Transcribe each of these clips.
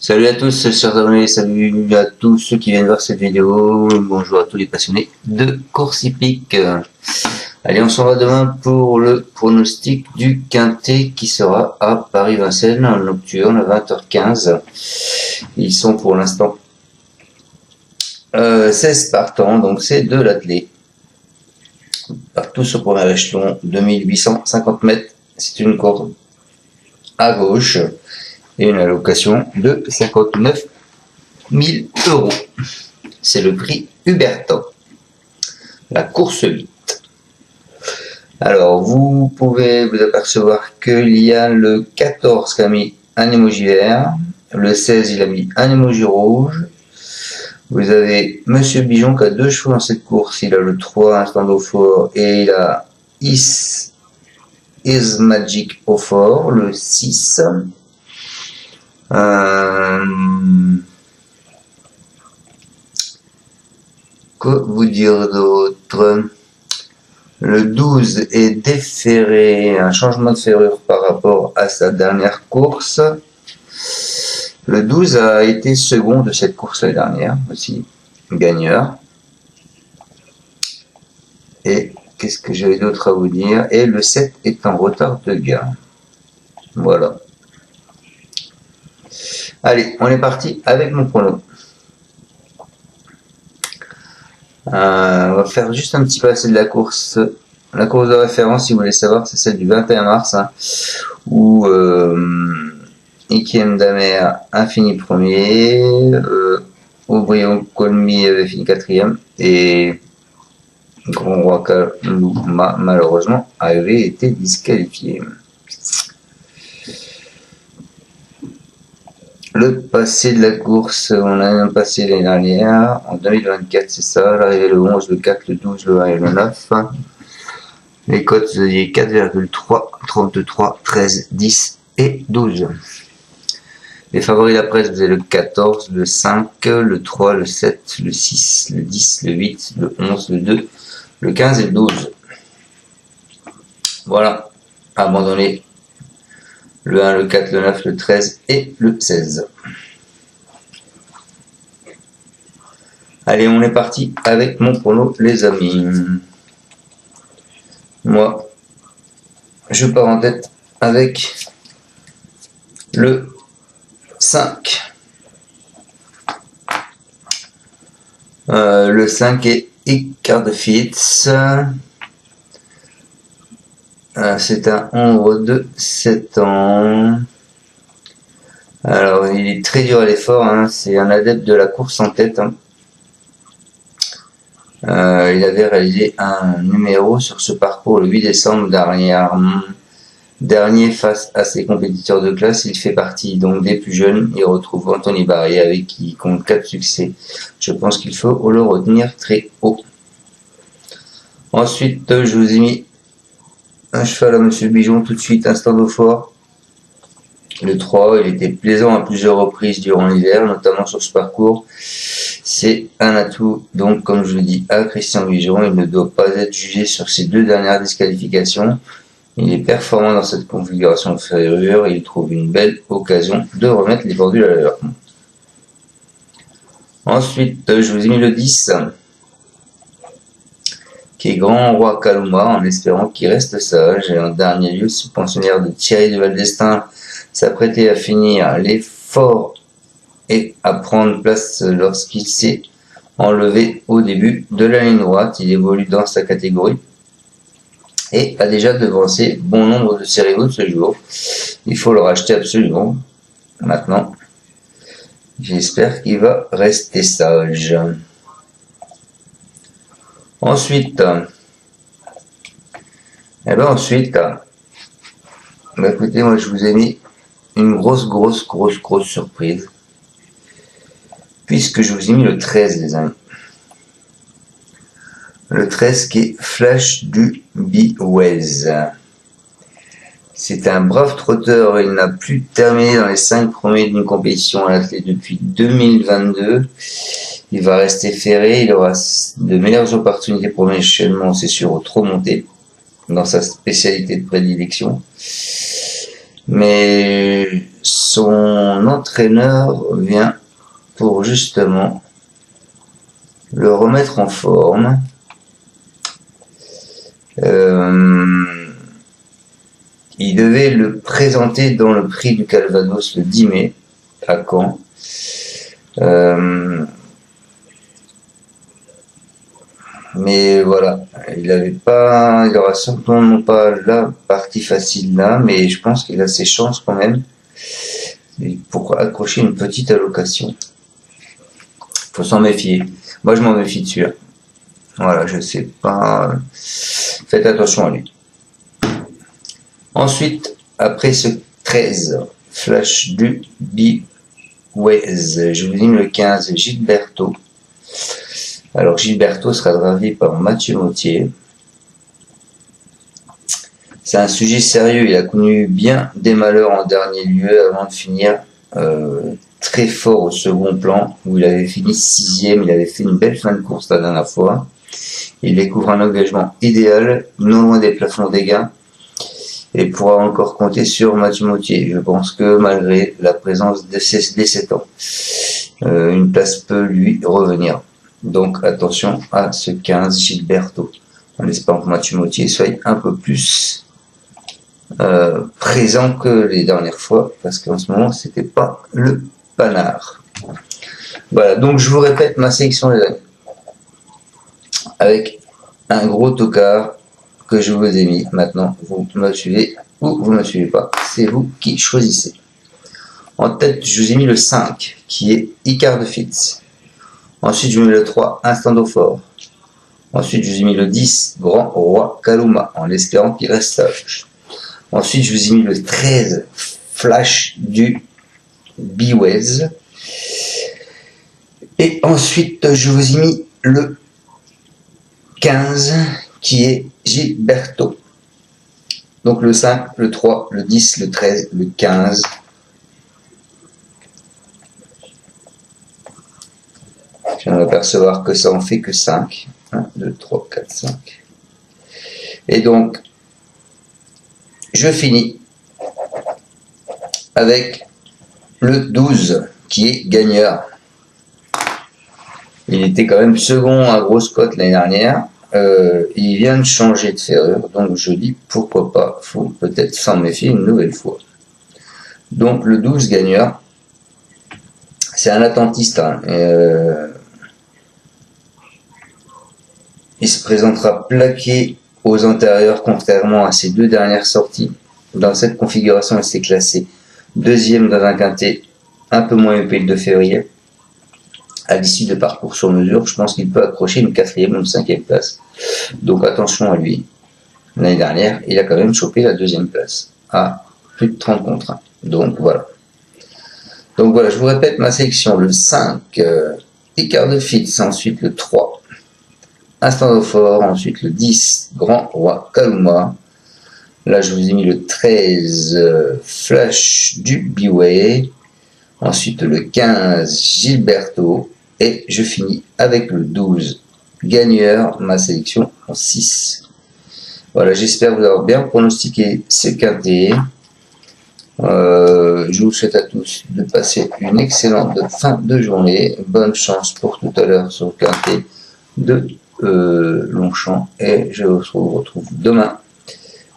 Salut à tous, chers abonnés, salut à tous ceux qui viennent voir cette vidéo, bonjour à tous les passionnés de course hippique. Allez, on s'en va demain pour le pronostic du Quintet qui sera à Paris-Vincennes en nocturne à 20h15. Ils sont pour l'instant 16 partants, donc c'est de l'athlé. Partout au premier échelon, 2850 mètres, c'est une corde à gauche et une allocation de 59 000 euros. C'est le prix Hubertin. La course 8. Alors, vous pouvez vous apercevoir qu'il y a le 14 qui a mis un émoji vert, le 16 il a mis un émoji rouge. Vous avez Monsieur Bijon qui a 2 chevaux dans cette course, il a le 3 instant au fort et il a Is Magic au fort, le 6. Que vous dire d'autre? Le 12 est déféré, un changement de ferrure par rapport à sa dernière course. Le 12 a été second de cette course l'année dernière aussi, gagneur. Et qu'est-ce que j'avais d'autre à vous dire? Et le 7 est en retard de gain. Voilà. Allez, on est parti avec mon prono. On va faire juste un petit passé de la course. La course de référence, si vous voulez savoir, c'est celle du 21 mars, où Ikiem Damer a fini premier, Aubryon Colmy avait fini 4e, et Grand Roi Kaluma, malheureusement, avait été disqualifié. Le passé de la course, on a un passé l'année dernière, en 2024, c'est ça, l'arrivée le 11, le 4, le 12, le 1 et le 9. Les cotes, vous aviez 4,3, 33, 13, 10 et 12. Les favoris de la presse, vous avez le 14, le 5, le 3, le 7, le 6, le 10, le 8, le 11, le 2, le 15 et le 12. Voilà, abandonné. Le 1, le 4, le 9, le 13 et le 16. Allez, on est parti avec mon prono, les amis. Moi, je pars en tête avec le 5. Le 5 est Icard de Fitz. C'est un ombre de 7 ans. Alors, il est très dur à l'effort, c'est un adepte de la course en tête. Il avait réalisé un numéro sur ce parcours le 8 décembre dernier face à ses compétiteurs de classe. Il fait partie donc des plus jeunes. Il retrouve Anthony Barry avec qui il compte 4 succès. Je pense qu'il faut le retenir très haut. Ensuite, je vous ai mis un cheval à Monsieur Bijon tout de suite, instant au fort. Le 3, il était plaisant à plusieurs reprises durant l'hiver, notamment sur ce parcours. C'est un atout, donc comme je le dis à Christian Bijon, il ne doit pas être jugé sur ses 2 dernières disqualifications. Il est performant dans cette configuration de ferrure et il trouve une belle occasion de remettre les pendules à l'heure. Ensuite, je vous ai mis le 10. Qui est Grand Roi Kaluma, en espérant qu'il reste sage. Et en dernier lieu, ce pensionnaire de Thierry de Valdestin s'apprêtait à finir l'effort et à prendre place lorsqu'il s'est enlevé au début de la ligne droite. Il évolue dans sa catégorie et a déjà devancé bon nombre de ses rivaux de ce jour. Il faut le racheter absolument. Maintenant, j'espère qu'il va rester sage. Ensuite, écoutez, moi je vous ai mis une grosse surprise, puisque je vous ai mis le 13, les amis. Le 13 qui est Flash du Biwez. C'est un brave trotteur, il n'a plus terminé dans les 5 premiers d'une compétition à l'athlète depuis 2022. Il va rester ferré, il aura de meilleures opportunités pour l'enchaînement, c'est sûr, au trop monté, dans sa spécialité de prédilection. Mais son entraîneur vient pour justement le remettre en forme. Il devait le présenter dans le prix du Calvados le 10 mai à Caen. Mais voilà, il aura certainement pas la partie facile là, mais je pense qu'il a ses chances quand même pour accrocher une petite allocation. Faut s'en méfier. Moi, je m'en méfie dessus. Voilà, je sais pas. Faites attention à lui. Ensuite, après ce 13, flash du Biwez, je vous dis le 15, Gilberto. Alors, Gilberto sera gravé par Mathieu Mautier. C'est un sujet sérieux. Il a connu bien des malheurs en dernier lieu avant de finir très fort au second plan, où il avait fini 6e. Il avait fait une belle fin de course la dernière fois. Il découvre un engagement idéal, non loin des plafonds des gains, et pourra encore compter sur Mathieu Mautier. Je pense que malgré la présence des 7 ans, une place peut lui revenir. Donc attention à ce 15 Gilberto, en espérant que Mathieu Mautier soit un peu plus présent que les dernières fois, parce qu'en ce moment c'était pas le panard. Voilà, donc je vous répète ma sélection les amis, avec un gros tocard que je vous ai mis. Maintenant vous me suivez ou vous me suivez pas, c'est vous qui choisissez. En tête je vous ai mis le 5 qui est Icar de Fitz. Ensuite, je vous ai mis le 3, Instando Fort. Ensuite, je vous ai mis le 10, Grand Roi Kaluma, en espérant qu'il reste sage. Ensuite, je vous ai mis le 13, Flash du Biwez. Et ensuite, je vous ai mis le 15, qui est Gilberto. Donc le 5, le 3, le 10, le 13, le 15. Je viens d'apercevoir que ça en fait que 5. 1, 2, 3, 4, 5. Et donc, je finis avec le 12, qui est gagneur. Il était quand même second à grosse cote l'année dernière. Il vient de changer de ferrure, donc je dis pourquoi pas. Faut peut-être s'en méfier une nouvelle fois. Donc le 12 gagneur, c'est un attentiste. Il se présentera plaqué aux antérieurs, contrairement à ses 2 dernières sorties. Dans cette configuration, il s'est classé 2e dans un quintet, un peu moins épais le 2 février. À l'issue de parcours sur mesure, je pense qu'il peut accrocher une 4e ou une 5e place. Donc attention à lui. L'année dernière, il a quand même chopé la 2e place, à plus de 30 contre 1. Donc voilà. Donc voilà, je vous répète ma sélection. Le 5, Icar de Fitz, ensuite le 3. Instando Fort, ensuite le 10, Grand Roi Kaluma. Là, je vous ai mis le 13, Flash du Biway. Ensuite, le 15, Gilberto. Et je finis avec le 12, gagneur, ma sélection en 6. Voilà, j'espère vous avoir bien pronostiqué ce quintet. Je vous souhaite à tous de passer une excellente fin de journée. Bonne chance pour tout à l'heure sur le quintet de Longchamp, et je vous retrouve demain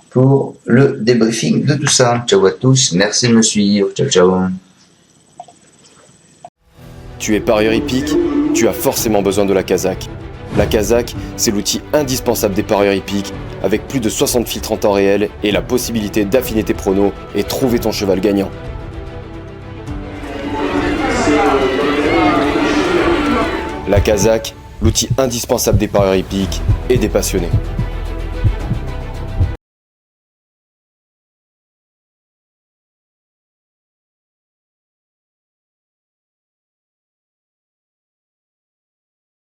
pour le débriefing de tout ça. Ciao à tous, merci de me suivre, ciao ciao. Tu es parieur hippique, tu as forcément besoin de la Kazakh. La Kazakh, c'est l'outil indispensable des parieurs hippiques, avec plus de 60 filtres en temps réel et la possibilité d'affiner tes pronos et trouver ton cheval gagnant. La Kazakh, l'outil indispensable des parieurs hippiques et des passionnés.